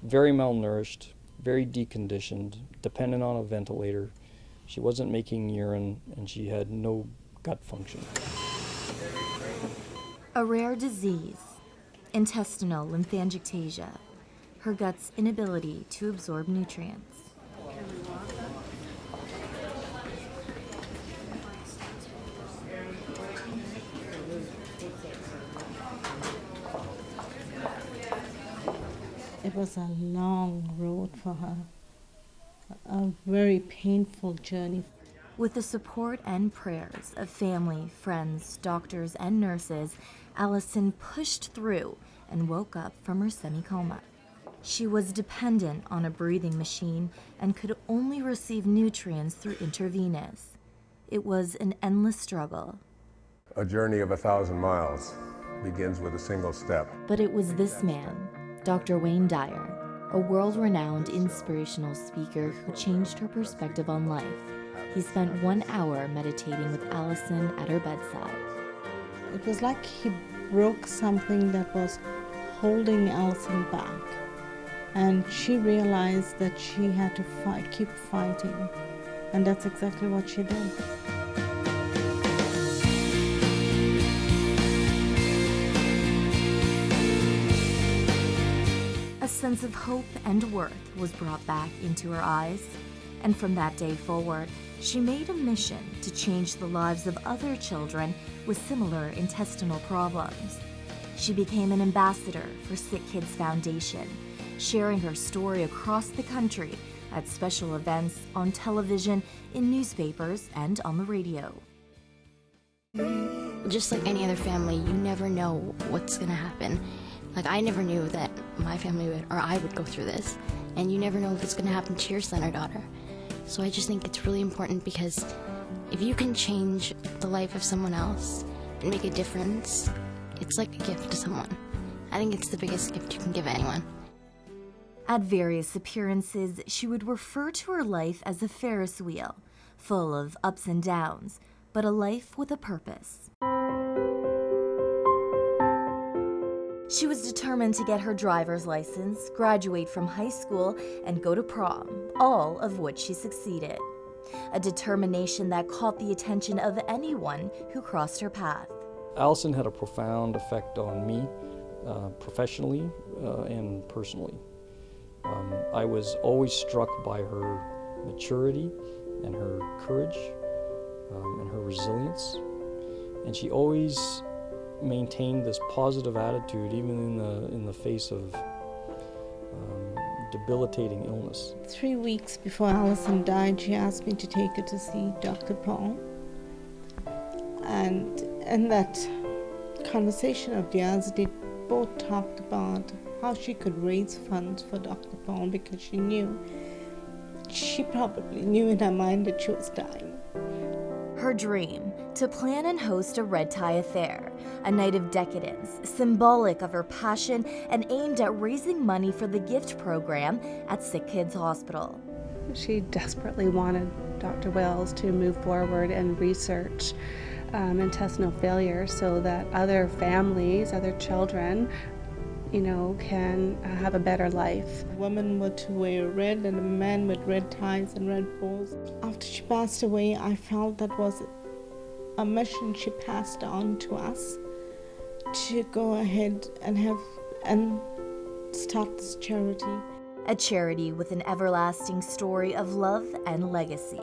very malnourished, very deconditioned, dependent on a ventilator. She wasn't making urine, and she had no gut function. A rare disease, intestinal lymphangiectasia, her gut's inability to absorb nutrients. It was a long road for her, a very painful journey. With the support and prayers of family, friends, doctors, and nurses, Alison pushed through and woke up from her semi-coma. She was dependent on a breathing machine and could only receive nutrients through intravenous. It was an endless struggle. A journey of 1,000 miles begins with a single step. But it was this man, Dr. Wayne Dyer, a world-renowned inspirational speaker who changed her perspective on life. He spent 1 hour meditating with Alison at her bedside. It was like he broke something that was holding Alison back. And she realized that she had to keep fighting. And that's exactly what she did. A sense of hope and worth was brought back into her eyes. And from that day forward, she made a mission to change the lives of other children with similar intestinal problems. She became an ambassador for Sick Kids Foundation, sharing her story across the country at special events, on television, in newspapers, and on the radio. Just like any other family, you never know what's gonna happen. Like, I never knew that my family would, or I would go through this, and you never know if it's gonna happen to your son or daughter. So I just think it's really important, because if you can change the life of someone else and make a difference, it's like a gift to someone. I think it's the biggest gift you can give anyone. At various appearances, she would refer to her life as a Ferris wheel, full of ups and downs, but a life with a purpose. She was determined to get her driver's license, graduate from high school, and go to prom, all of which she succeeded. A determination that caught the attention of anyone who crossed her path. Alison had a profound effect on me, professionally and personally. I was always struck by her maturity and her courage and her resilience. And she always maintained this positive attitude even in the face of debilitating illness. 3 weeks before Alison died, she asked me to take her to see Dr. Paul. And in that conversation of theirs, they both talked about how she could raise funds for Dr. Paul, because she probably knew in her mind that she was dying. Her dream, to plan and host a red tie affair, a night of decadence, symbolic of her passion and aimed at raising money for the gift program at Sick Kids Hospital. She desperately wanted Dr. Wells to move forward and research intestinal failure so that other families, other children, can have a better life. Women were to wear red and the men with red ties and red bows. After she passed away, I felt that was a mission she passed on to us to go ahead and start this charity. A charity with an everlasting story of love and legacy.